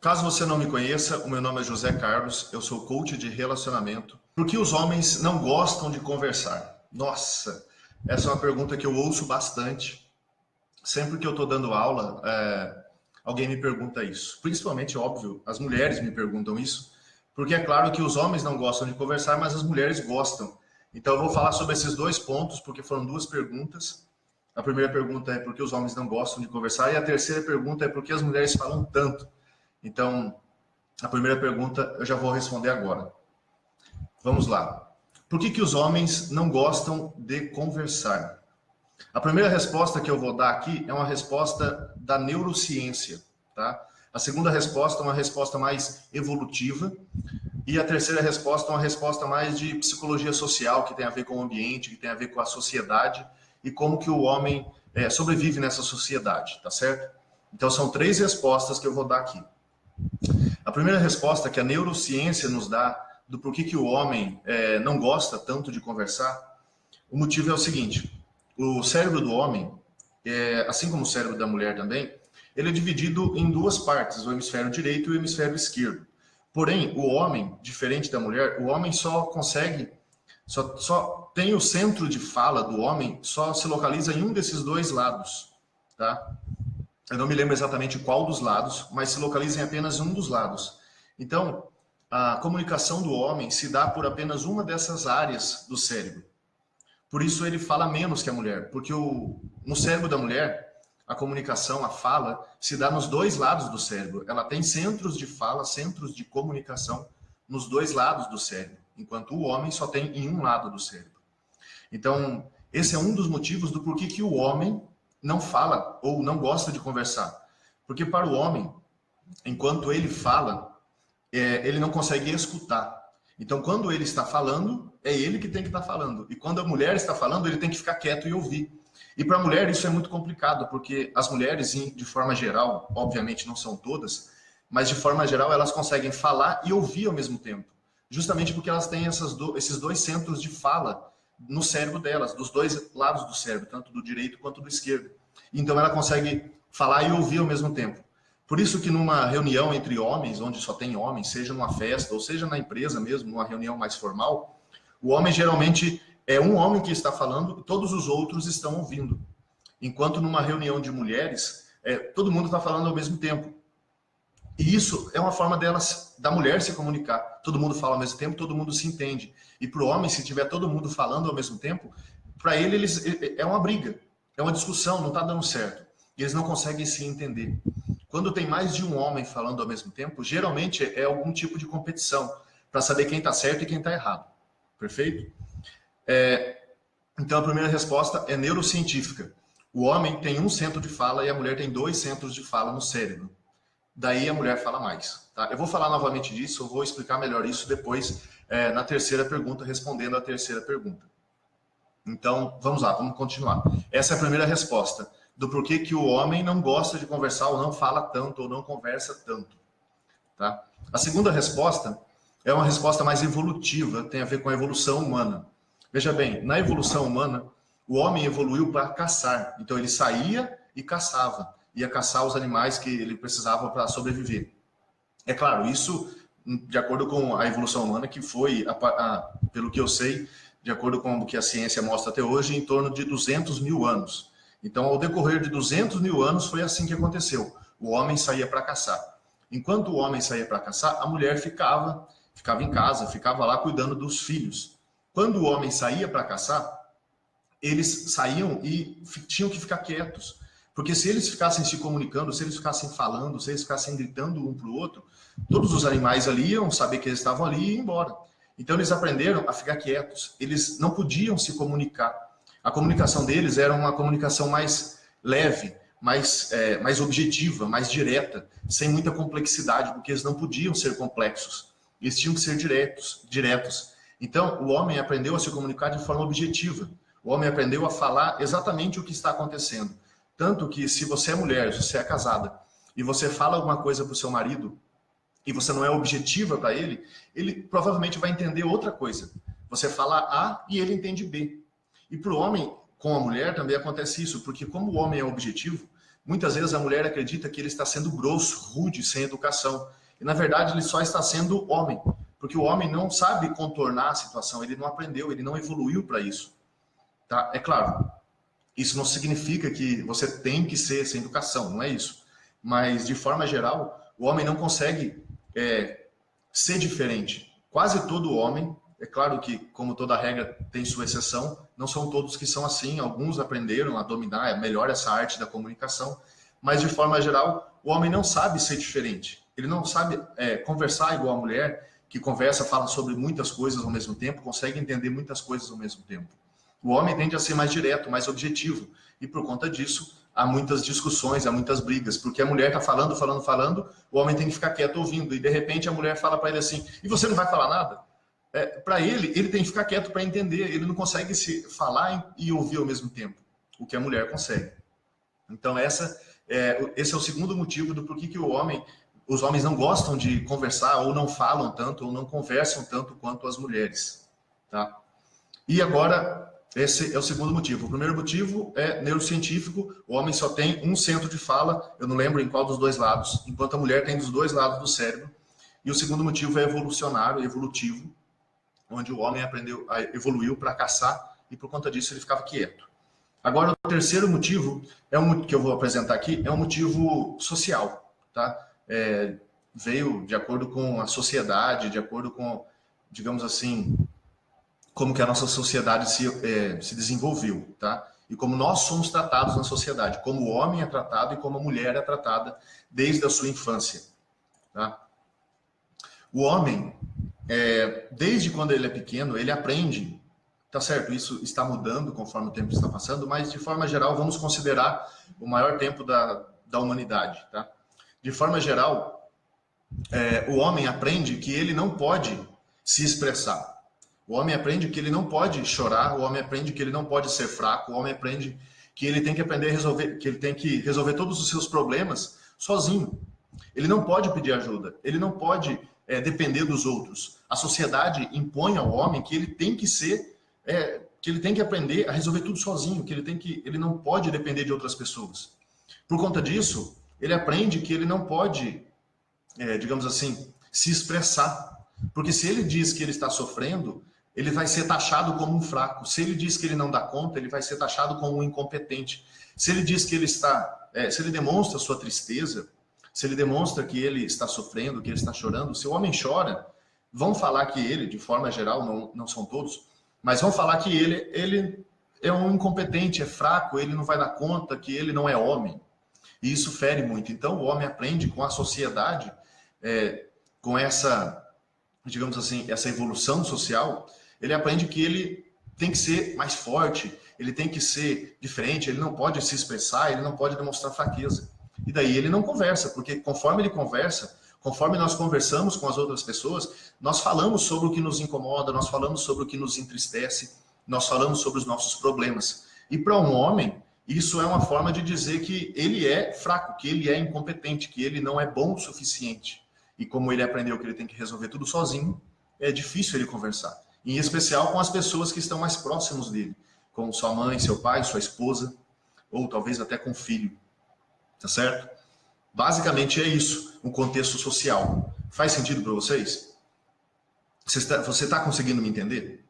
Caso você não me conheça, o meu nome é José Carlos, eu sou coach de relacionamento. Por que os homens não gostam de conversar? Nossa, essa é uma pergunta que eu ouço bastante. Sempre que eu estou dando aula, alguém me pergunta isso. Principalmente, óbvio, as mulheres me perguntam isso, porque é claro que os homens não gostam de conversar, mas as mulheres gostam. Então eu vou falar sobre esses dois pontos, porque foram duas perguntas. A primeira pergunta é por que os homens não gostam de conversar, e a terceira pergunta é por que as mulheres falam tanto. Então, a primeira pergunta eu já vou responder agora. Vamos lá. Por que os homens não gostam de conversar? A primeira resposta que eu vou dar aqui é uma resposta da neurociência, tá? A segunda resposta é uma resposta mais evolutiva. E a terceira resposta é uma resposta mais de psicologia social, que tem a ver com o ambiente, que tem a ver com a sociedade e como que o homem sobrevive nessa sociedade, tá certo? Então, são três respostas que eu vou dar aqui. A primeira resposta que a neurociência nos dá do porquê que o homem não gosta tanto de conversar, o motivo é o seguinte: o cérebro do homem, assim como o cérebro da mulher também, ele é dividido em duas partes, o hemisfério direito e o hemisfério esquerdo. Porém, o homem, diferente da mulher, o homem só tem o centro de fala do homem, só se localiza em um desses dois lados, tá? Eu não me lembro exatamente qual dos lados, mas se localiza em apenas um dos lados. Então, a comunicação do homem se dá por apenas uma dessas áreas do cérebro. Por isso ele fala menos que a mulher, porque no cérebro da mulher, a comunicação, a fala, se dá nos dois lados do cérebro. Ela tem centros de fala, centros de comunicação nos dois lados do cérebro, enquanto o homem só tem em um lado do cérebro. Então, esse é um dos motivos do porquê que o homem não fala ou não gosta de conversar. Porque para o homem, enquanto ele fala, ele não consegue escutar. Então, quando ele está falando, é ele que tem que estar falando. E quando a mulher está falando, ele tem que ficar quieto e ouvir. E para a mulher isso é muito complicado, porque as mulheres, de forma geral, obviamente não são todas, mas de forma geral elas conseguem falar e ouvir ao mesmo tempo. Justamente porque elas têm esses dois centros de fala no cérebro delas, dos dois lados do cérebro, tanto do direito quanto do esquerdo. Então ela consegue falar e ouvir ao mesmo tempo. Por isso que numa reunião entre homens, onde só tem homens, seja numa festa ou seja na empresa mesmo, numa reunião mais formal, o homem geralmente é um homem que está falando e todos os outros estão ouvindo. Enquanto numa reunião de mulheres, todo mundo está falando ao mesmo tempo. E isso é uma forma da mulher se comunicar. Todo mundo fala ao mesmo tempo, todo mundo se entende. E para o homem, se tiver todo mundo falando ao mesmo tempo, para ele é uma briga, é uma discussão, não está dando certo. E eles não conseguem se entender. Quando tem mais de um homem falando ao mesmo tempo, geralmente é algum tipo de competição para saber quem está certo e quem está errado. Perfeito? Então a primeira resposta é neurocientífica. O homem tem um centro de fala e a mulher tem dois centros de fala no cérebro. Daí a mulher fala mais. Tá? Eu vou falar novamente disso, eu vou explicar melhor isso depois na terceira pergunta, respondendo a terceira pergunta. Então, vamos lá, vamos continuar. Essa é a primeira resposta, do porquê que o homem não gosta de conversar, ou não fala tanto, ou não conversa tanto. Tá? A segunda resposta é uma resposta mais evolutiva, tem a ver com a evolução humana. Veja bem, na evolução humana, o homem evoluiu para caçar. Então ele saía e caçava. Ia caçar os animais que ele precisava para sobreviver. É claro, isso de acordo com a evolução humana, que foi, pelo que eu sei, de acordo com o que a ciência mostra até hoje, em torno de 200 mil anos. Então, ao decorrer de 200 mil anos, foi assim que aconteceu. O homem saía para caçar. Enquanto o homem saía para caçar, a mulher ficava em casa, ficava lá cuidando dos filhos. Quando o homem saía para caçar, eles saíam e tinham que ficar quietos. Porque se eles ficassem se comunicando, se eles ficassem falando, se eles ficassem gritando um para o outro, todos os animais ali iam saber que eles estavam ali e ir embora. Então eles aprenderam a ficar quietos. Eles não podiam se comunicar. A comunicação deles era uma comunicação mais leve, mais objetiva, mais direta, sem muita complexidade, porque eles não podiam ser complexos. Eles tinham que ser diretos. Então, o homem aprendeu a se comunicar de forma objetiva. O homem aprendeu a falar exatamente o que está acontecendo. Tanto que, se você é mulher, se você é casada, e você fala alguma coisa para o seu marido, e você não é objetiva para ele provavelmente vai entender outra coisa. Você fala A e ele entende B. E para o homem, com a mulher, também acontece isso, porque como o homem é objetivo, muitas vezes a mulher acredita que ele está sendo grosso, rude, sem educação. E na verdade ele só está sendo homem, porque o homem não sabe contornar a situação, ele não aprendeu, ele não evoluiu para isso. Tá? É claro, isso não significa que você tem que ser sem educação, não é isso. Mas de forma geral, o homem não consegue ser diferente. Quase todo homem, é claro que como toda regra tem sua exceção, não são todos que são assim, alguns aprenderam a dominar melhor essa arte da comunicação, mas de forma geral, o homem não sabe ser diferente. Ele não sabe conversar igual a mulher, que conversa, fala sobre muitas coisas ao mesmo tempo, consegue entender muitas coisas ao mesmo tempo. O homem tende a ser mais direto, mais objetivo, e por conta disso, há muitas discussões, há muitas brigas, porque a mulher está falando, o homem tem que ficar quieto ouvindo, e de repente a mulher fala para ele assim, e você não vai falar nada? Para ele tem que ficar quieto para entender, ele não consegue se falar e ouvir ao mesmo tempo, o que a mulher consegue. Então esse é o segundo motivo do porquê que os homens não gostam de conversar, ou não falam tanto, ou não conversam tanto quanto as mulheres. Tá? E agora, esse é o segundo motivo. O primeiro motivo é neurocientífico, o homem só tem um centro de fala, eu não lembro em qual dos dois lados, enquanto a mulher tem dos dois lados do cérebro. E o segundo motivo é evolucionário, evolutivo, onde o homem evoluiu para caçar, e por conta disso ele ficava quieto. Agora, o terceiro motivo, que eu vou apresentar aqui, é um motivo social, tá? Veio de acordo com a sociedade, de acordo com, digamos assim, como que a nossa sociedade se desenvolveu, tá? E como nós somos tratados na sociedade, como o homem é tratado e como a mulher é tratada desde a sua infância, tá? O homem, desde quando ele é pequeno, ele aprende, tá certo, isso está mudando conforme o tempo está passando, mas de forma geral, vamos considerar o maior tempo da humanidade, tá? De forma geral, o homem aprende que ele não pode se expressar. O homem aprende que ele não pode chorar, o homem aprende que ele não pode ser fraco, o homem aprende que ele tem que aprender a resolver, que ele tem que resolver todos os seus problemas sozinho. Ele não pode pedir ajuda, ele não pode depender dos outros. A sociedade impõe ao homem que ele tem que que ele tem que aprender a resolver tudo sozinho, que ele não pode depender de outras pessoas. Por conta disso, ele aprende que ele não pode, digamos assim, se expressar. Porque se ele diz que ele está sofrendo, ele vai ser taxado como um fraco. Se ele diz que ele não dá conta, ele vai ser taxado como um incompetente. Se ele diz que ele se ele demonstra sua tristeza, se ele demonstra que ele está sofrendo, que ele está chorando, se o homem chora, vão falar que ele, de forma geral, não são todos, mas vão falar que ele é um incompetente, é fraco, ele não vai dar conta, que ele não é homem. E isso fere muito. Então, o homem aprende com a sociedade, com essa, digamos assim, essa evolução social, ele aprende que ele tem que ser mais forte, ele tem que ser diferente, ele não pode se expressar, ele não pode demonstrar fraqueza. E daí ele não conversa, porque conforme ele conversa, conforme nós conversamos com as outras pessoas, nós falamos sobre o que nos incomoda, nós falamos sobre o que nos entristece, nós falamos sobre os nossos problemas. E para um homem, isso é uma forma de dizer que ele é fraco, que ele é incompetente, que ele não é bom o suficiente. E como ele aprendeu que ele tem que resolver tudo sozinho, é difícil ele conversar. Em especial com as pessoas que estão mais próximos dele, com sua mãe, seu pai, sua esposa, ou talvez até com o filho. Tá certo? Basicamente é isso, um contexto social. Faz sentido para vocês? Você está conseguindo me entender?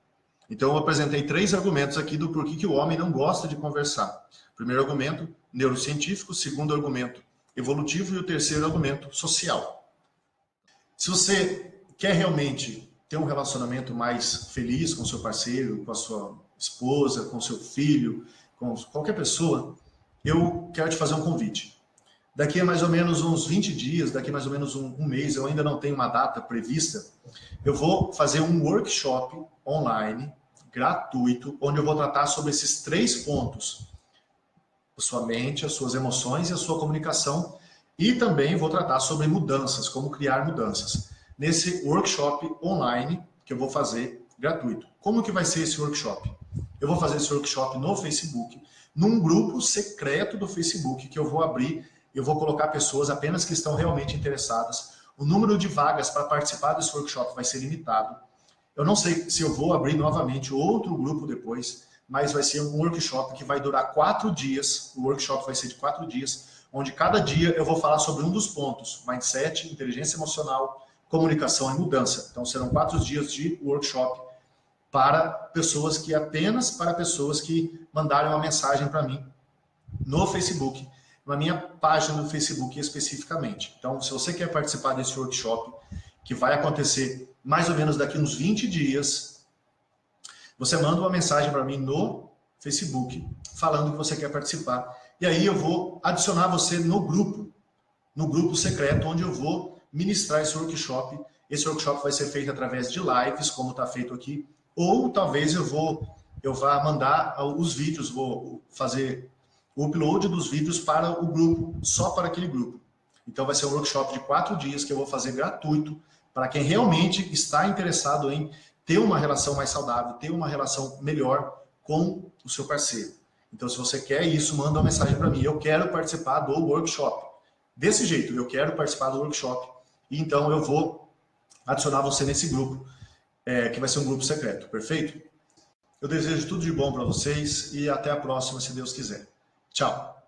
Então eu apresentei 3 argumentos aqui do porquê que o homem não gosta de conversar. Primeiro argumento, neurocientífico. Segundo argumento, evolutivo. E o terceiro argumento, social. Se você quer realmente ter um relacionamento mais feliz com seu parceiro, com a sua esposa, com seu filho, com qualquer pessoa, eu quero te fazer um convite. Daqui a mais ou menos uns 20 dias, daqui a mais ou menos um mês, eu ainda não tenho uma data prevista, eu vou fazer um workshop online, gratuito, onde eu vou tratar sobre esses 3 pontos. A sua mente, as suas emoções e a sua comunicação. E também vou tratar sobre mudanças, como criar mudanças. Nesse workshop online que eu vou fazer gratuito. Como que vai ser esse workshop? Eu vou fazer esse workshop no Facebook, num grupo secreto do Facebook que eu vou abrir. Eu vou colocar pessoas apenas que estão realmente interessadas. O número de vagas para participar desse workshop vai ser limitado. Eu não sei se eu vou abrir novamente outro grupo depois, mas vai ser um workshop que vai durar 4 dias. O workshop vai ser de 4 dias, onde cada dia eu vou falar sobre um dos pontos: mindset, inteligência emocional, comunicação e mudança. Então serão 4 dias de workshop para pessoas que mandarem uma mensagem para mim no Facebook, na minha página do Facebook especificamente. Então, se você quer participar desse workshop, que vai acontecer mais ou menos daqui uns 20 dias, você manda uma mensagem para mim no Facebook, falando que você quer participar. E aí eu vou adicionar você no grupo secreto, onde eu vou ministrar esse workshop. Esse workshop vai ser feito através de lives, como está feito aqui, ou talvez eu vá mandar os vídeos, vou fazer o upload dos vídeos para o grupo, só para aquele grupo. Então vai ser um workshop de 4 dias que eu vou fazer gratuito para quem realmente está interessado em ter uma relação mais saudável, ter uma relação melhor com o seu parceiro. Então, se você quer isso, manda uma mensagem para mim. Eu quero participar do workshop. Desse jeito, eu quero participar do workshop. E então eu vou adicionar você nesse grupo, que vai ser um grupo secreto, perfeito? Eu desejo tudo de bom para vocês e até a próxima, se Deus quiser. Tchau!